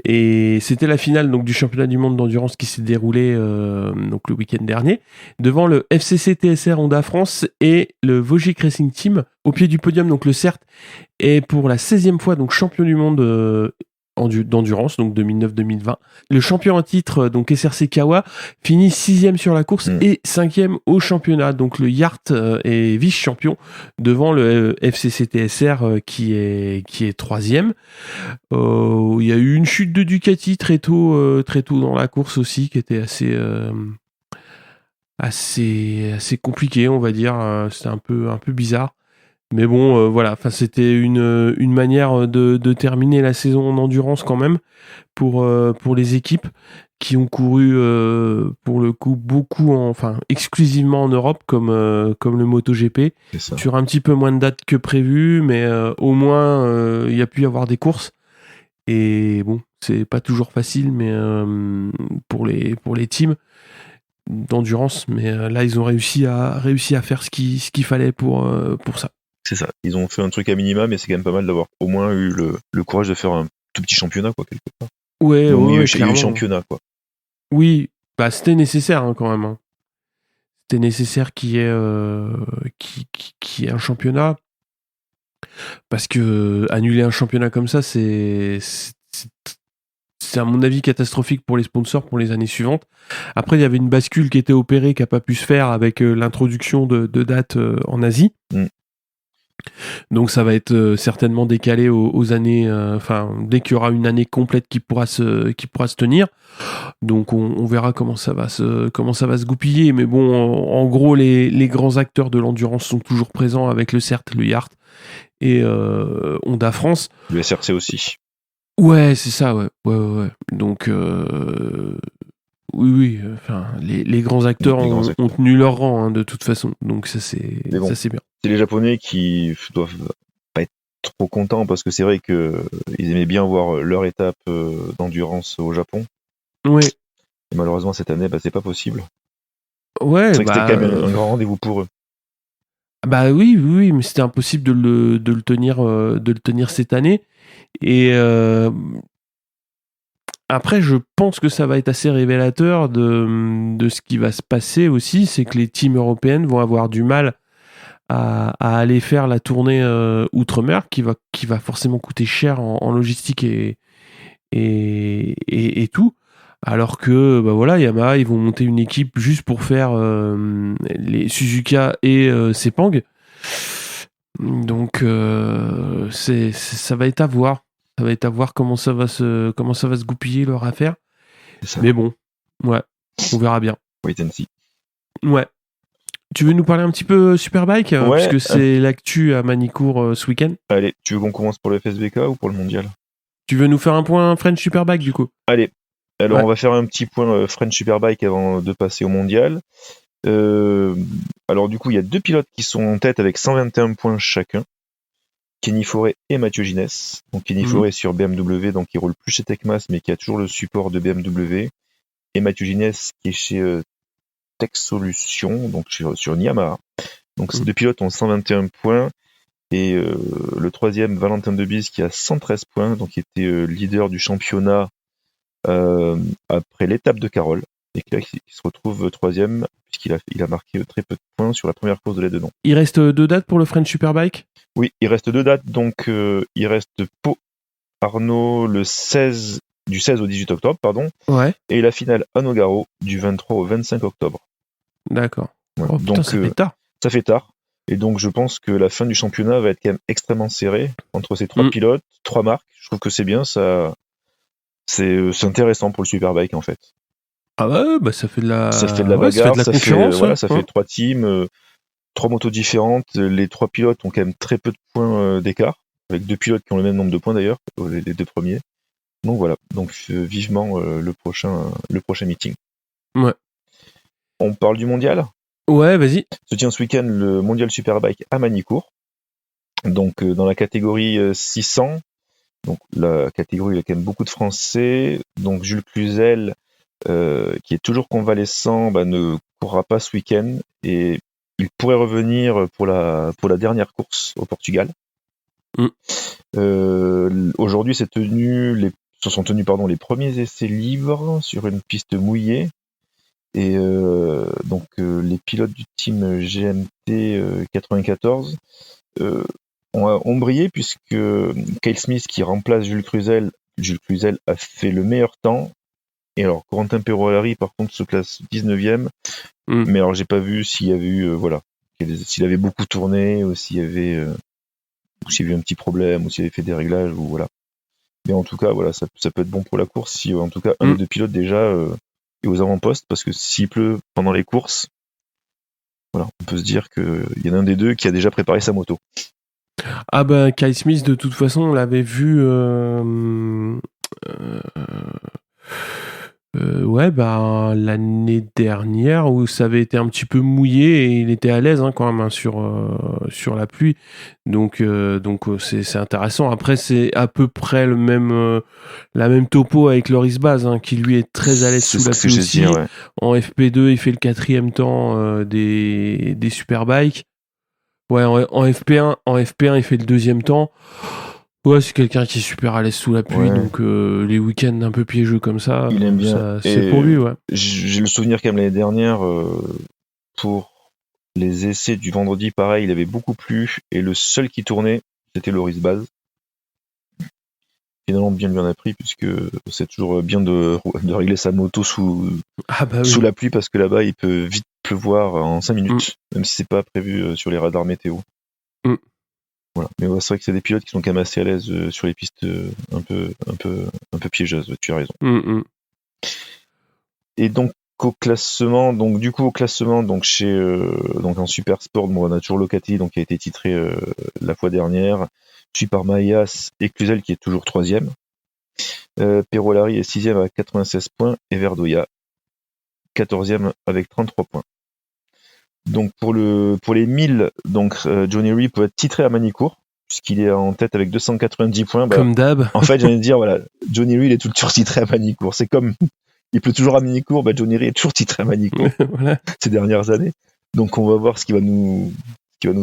et c'était la finale donc du championnat du monde d'endurance qui s'est déroulé donc le week-end dernier devant le FCC TSR Honda France et le Vogic Racing Team au pied du podium. Donc le CERT est pour la 16e fois donc champion du monde d'endurance, donc 2009-2020. Le champion en titre, donc SRC Kawa, finit 6e sur la course et 5e au championnat. Donc le Yacht est vice-champion devant le FCC TSR qui est 3e. Il y a eu une chute de Ducati très tôt dans la course aussi, qui était assez compliqué, on va dire. C'était un peu bizarre. Mais bon, voilà, c'était une manière de terminer la saison en endurance quand même pour les équipes qui ont couru pour le coup exclusivement en Europe, comme le MotoGP, sur un petit peu moins de dates que prévu, mais au moins il y a pu y avoir des courses. Et bon, c'est pas toujours facile, mais pour les teams d'endurance, mais là ils ont réussi à faire ce qu'il fallait pour ça. C'est ça, ils ont fait un truc à minima, mais c'est quand même pas mal d'avoir au moins eu le courage de faire un tout petit championnat, quoi, quelque part. Ouais, il y a eu clairement. le championnat, quoi. Oui, c'était nécessaire quand même. Hein. C'était nécessaire qu'il y ait un championnat, parce que annuler un championnat comme ça, c'est à mon avis catastrophique pour les sponsors pour les années suivantes. Après, il y avait une bascule qui était opérée, qui n'a pas pu se faire avec l'introduction de dates en Asie. Donc ça va être certainement décalé aux années, dès qu'il y aura une année complète qui pourra se tenir. Donc on verra comment ça va se goupiller. Mais bon, en gros, les grands acteurs de l'endurance sont toujours présents avec le CERT, le Yacht et Honda France. Le SRC aussi. Ouais, c'est ça, ouais. Donc oui, les grands acteurs ont tenu leur rang, hein, de toute façon. Donc ça c'est bien. C'est les Japonais qui doivent pas être trop contents, parce que c'est vrai que ils aimaient bien voir leur étape d'endurance au Japon. Oui. Et malheureusement cette année, c'est pas possible. Ouais, c'est vrai que c'était quand même un grand rendez-vous pour eux. Bah oui, mais c'était impossible de le tenir cette année. Et après, je pense que ça va être assez révélateur de ce qui va se passer aussi, c'est que les teams européennes vont avoir du mal à aller faire la tournée outre-mer, qui va forcément coûter cher en logistique et tout. Alors que Yamaha, ils vont monter une équipe juste pour faire les Suzuka et Sepang. Donc ça va être à voir. Ça va être à voir comment ça va se goupiller leur affaire. Mais bon, ouais, on verra bien. Wait and see. Ouais. Tu veux nous parler un petit peu Superbike, puisque c'est l'actu à Manicourt ce week-end. Allez, tu veux qu'on commence pour le FSBK ou pour le mondial? Tu veux nous faire un point French Superbike du coup? Allez, alors on va faire un petit point French Superbike avant de passer au mondial. Alors du coup, il y a 2 pilotes qui sont en tête avec 121 points chacun. Kenny Forêt et Mathieu Ginès. Donc Kenny Forêt sur BMW, donc il roule plus chez Tecmas, mais qui a toujours le support de BMW. Et Mathieu Ginès qui est chez Tech Solutions, donc sur Yamaha. Donc ces 2 pilotes ont 121 points. Et le troisième, Valentin Debise, qui a 113 points, donc qui était leader du championnat après l'étape de Carole. et qui se retrouve 3e, puisqu'il a marqué très peu de points sur la première course de l'aide-dedans. Il reste 2 dates pour le French Superbike ? Oui, il reste 2 dates, donc il reste Pau Arnaud du 16 au 18 octobre, pardon, Ouais. et la finale à Nogaro du 23 au 25 octobre. D'accord. Ouais. Oh putain, donc, ça fait tard. Ça fait tard. Et donc, je pense que la fin du championnat va être quand même extrêmement serrée entre ces 3 pilotes, 3 marques. Je trouve que c'est bien, c'est intéressant pour le Superbike, en fait. Ah ouais, bah ça fait de la bagarre, ça fait de la concurrence. ça fait 3 teams, 3 motos différentes. Les 3 pilotes ont quand même très peu de points d'écart, avec 2 pilotes qui ont le même nombre de points d'ailleurs, les 2 premiers. Donc voilà, donc vivement le prochain meeting. Ouais. On parle du mondial ? Ouais, vas-y. Se tient ce week-end le mondial Superbike à Magny-Cours. Donc dans la catégorie 600, donc la catégorie il y a quand même beaucoup de Français. Donc Jules Cluzel, qui est toujours convalescent, ne courra pas ce week-end et il pourrait revenir pour la dernière course au Portugal. Aujourd'hui se sont tenus les premiers essais libres sur une piste mouillée. Et donc les pilotes du team GMT 94 ont brillé, puisque Kyle Smith, qui remplace Jules Cluzel a fait le meilleur temps. Et alors Corentin Perolari par contre se classe 19e. Mais alors j'ai pas vu s'il y avait eu s'il avait beaucoup tourné, ou s'il y avait un petit problème, ou s'il avait fait des réglages, ou voilà. Mais en tout cas voilà, ça peut être bon pour la course si en tout cas un des 2 pilotes déjà et aux avant-postes, parce que s'il pleut pendant les courses, voilà, on peut se dire qu'il y en a un des 2 qui a déjà préparé sa moto. Ah bah Kyle Smith, de toute façon, on l'avait vu l'année dernière, où ça avait été un petit peu mouillé et il était à l'aise quand même sur la pluie. Donc c'est intéressant. Après, c'est à peu près la même topo avec Loris Baz, qui lui est très à l'aise sous la pluie aussi. Ouais. En FP2, il fait le 4e temps des Superbikes. Ouais, en FP1, il fait le 2e temps. Ouais, c'est quelqu'un qui est super à l'aise sous la pluie, donc les week-ends un peu piégeux comme ça, il aime bien. C'est pour lui, ouais. J'ai le souvenir quand même l'année dernière, pour les essais du vendredi, pareil, il avait beaucoup plu, et le seul qui tournait, c'était Loris Baz. Finalement, bien lui en a pris, puisque c'est toujours bien de régler sa moto sous la pluie, parce que là-bas, il peut vite pleuvoir en 5 minutes, même si c'est pas prévu sur les radars météo. Voilà. Mais c'est vrai que c'est des pilotes qui sont quand même assez à l'aise sur les pistes un peu piégeuses, tu as raison. Et donc au classement, chez en Super Sport, on a toujours Locati, donc qui a été titré la fois dernière, suivi par Maïas et Cluzel, qui est toujours 3e. Perolari est 6e avec 96 points, et Verdoya 14e avec 33 points. Donc pour les 1000, Johnny Rea peut être titré à Magny-Cours, puisqu'il est en tête avec 290 points. Comme d'hab. En fait, j'ai envie de dire, voilà, Johnny Rea, il est toujours titré à Magny-Cours. C'est comme il pleut toujours à Magny-Cours, Johnny Rea est toujours titré à Magny-Cours voilà. Ces dernières années. Donc on va voir ce qui va nous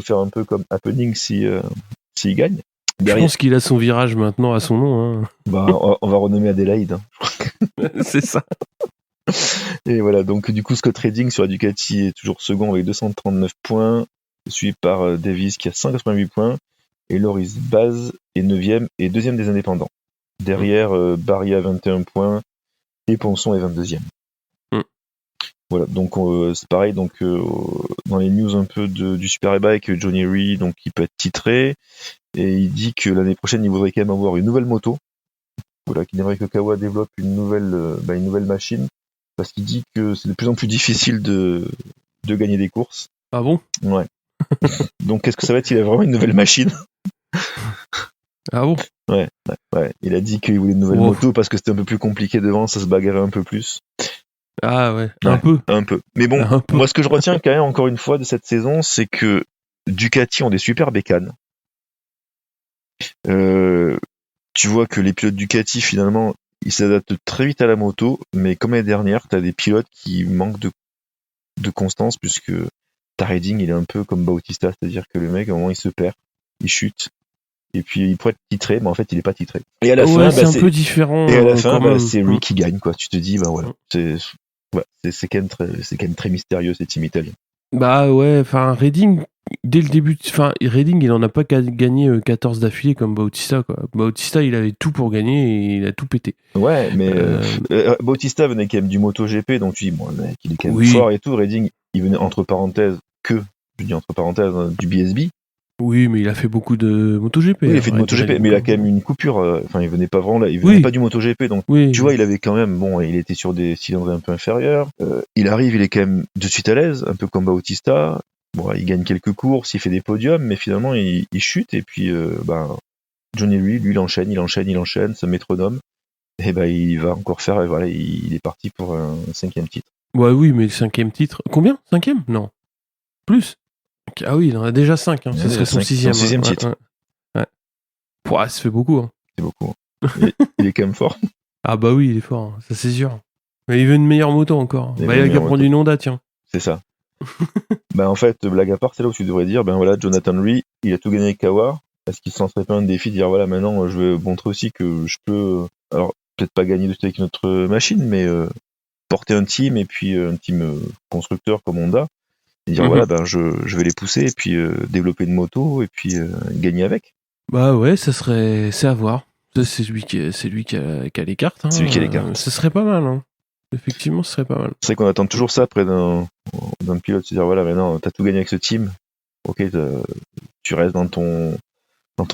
faire un peu comme happening s'il gagne. Je pense qu'il a son virage maintenant à son nom. On va renommer Adélaïde. C'est ça. Et voilà, donc du coup Scott Redding sur la Ducati est toujours second avec 239 points, suivi par Davis qui a 188 points, et Loris Baz est 9e et 2e des indépendants. Derrière, Barry a 21 points et Ponson est 22e. Voilà, donc c'est pareil, donc dans les news un peu du Superbike, Johnny Rea, donc il peut être titré, et il dit que l'année prochaine il voudrait quand même avoir une nouvelle moto. Voilà, qu'il aimerait que Kawa développe une nouvelle machine, parce qu'il dit que c'est de plus en plus difficile de gagner des courses. Ah bon ? Ouais. Donc qu'est-ce que ça va être s'il a vraiment une nouvelle machine ? Ah bon ? Ouais. Il a dit qu'il voulait une nouvelle moto parce que c'était un peu plus compliqué devant, ça se bagarrait un peu plus. Ah ouais, un peu. Mais bon, peu. Moi ce que je retiens quand même encore une fois de cette saison, c'est que Ducati ont des super bécanes. Tu vois que les pilotes Ducati, finalement, ils s'adaptent très vite à la moto, mais comme l'année dernière, t'as des pilotes qui manquent de constance, puisque ta Redding, il est un peu comme Bautista, c'est-à-dire que le mec, à un moment, il se perd, il chute, et puis il pourrait être titré, mais en fait, il est pas titré. Et à la fin, c'est un peu différent. Et à la fin, c'est lui qui gagne, quoi. Tu te dis, voilà, Ouais, c'est quand même très mystérieux, ces teams italiens. Bah ouais, enfin Redding, dès le début, enfin Redding, il en a pas gagné 14 d'affilée comme Bautista, quoi. Bautista, il avait tout pour gagner et il a tout pété. Ouais, mais Bautista venait quand même du MotoGP, donc tu dis, bon, le mec, il est quand même Oui. fort et tout. Redding, il venait entre parenthèses du BSB. Oui, mais il a fait beaucoup de MotoGP. Oui, il a fait de MotoGP, mais il a quand même une coupure. Enfin, il venait pas vraiment là, il venait pas du MotoGP, donc tu vois, il avait quand même, bon, il était sur des cylindres un peu inférieurs. Il arrive, il est quand même de suite à l'aise, un peu comme Bautista. Bon, il gagne quelques courses, il fait des podiums, mais finalement, il chute. Et puis, Johnny lui, il enchaîne, ce métronome. Et il va encore faire. Et voilà, il est parti pour un 5e titre. Ouais, oui, mais le 5e titre. Combien 5e ? Non. Plus. Ah oui, il en a déjà 5. Hein. Ça serait son 6e. Son 6e titre. Ouais. Pouah, ça fait beaucoup. Hein. C'est beaucoup. Il est quand même fort. Ah bah oui, il est fort. Hein. Ça, c'est sûr. Mais il veut une meilleure moto encore. Il a qu'à prendre une Honda, tiens. C'est ça. En fait, blague à part, c'est là où tu devrais dire, voilà, Jonathan Rea, il a tout gagné avec Kawa. Est-ce qu'il s'en serait pas un défi de dire, voilà, maintenant, je vais montrer aussi que je peux, alors, peut-être pas gagner de suite avec notre machine, mais porter un team et puis un team constructeur comme Honda. Et dire, voilà, je vais les pousser et puis développer une moto et puis gagner avec. Bah ouais, c'est à voir. C'est lui qui a les cartes. Hein. C'est lui qui a les cartes. Ce serait pas mal. Hein. Effectivement, ce serait pas mal. C'est vrai qu'on attend toujours ça près d'un pilote, se dire, voilà, maintenant, t'as tout gagné avec ce team. Ok, tu restes dans ton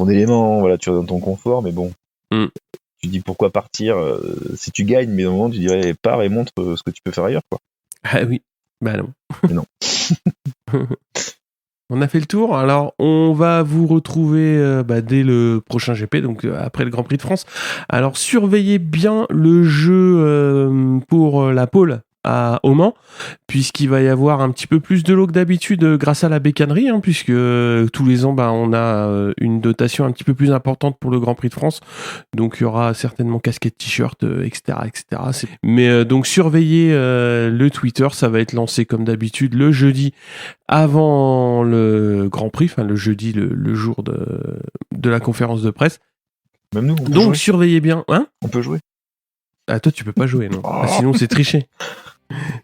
élément, voilà, tu restes dans ton confort, mais bon. Tu dis pourquoi partir si tu gagnes, mais au moment tu dirais pars et montre ce que tu peux faire ailleurs, quoi. Ah oui, bah non. Mais non. On a fait le tour, alors on va vous retrouver dès le prochain GP, donc après le Grand Prix de France. Alors surveillez bien le jeu pour la pole à Oman, puisqu'il va y avoir un petit peu plus de lot que d'habitude grâce à la bécannerie, hein, puisque tous les ans on a une dotation un petit peu plus importante pour le Grand Prix de France, donc il y aura certainement casquette, t-shirt, etc. Mais donc surveillez le Twitter, ça va être lancé comme d'habitude le jeudi avant le Grand Prix, enfin le jeudi, le jour de la conférence de presse. Même nous, on peut donc jouer. Surveillez bien, hein. On peut jouer. Ah toi tu peux pas jouer, non. Sinon c'est tricher.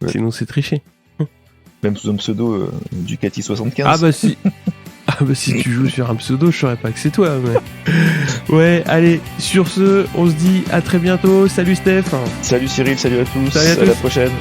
Ouais. Sinon c'est tricher. Même sous un pseudo Ducati 75. Ah bah si tu joues sur un pseudo, je saurais pas que c'est toi. Mais... ouais, allez, sur ce, on se dit à très bientôt. Salut Steph. Salut Cyril, salut à tous. Salut à tous. À la prochaine.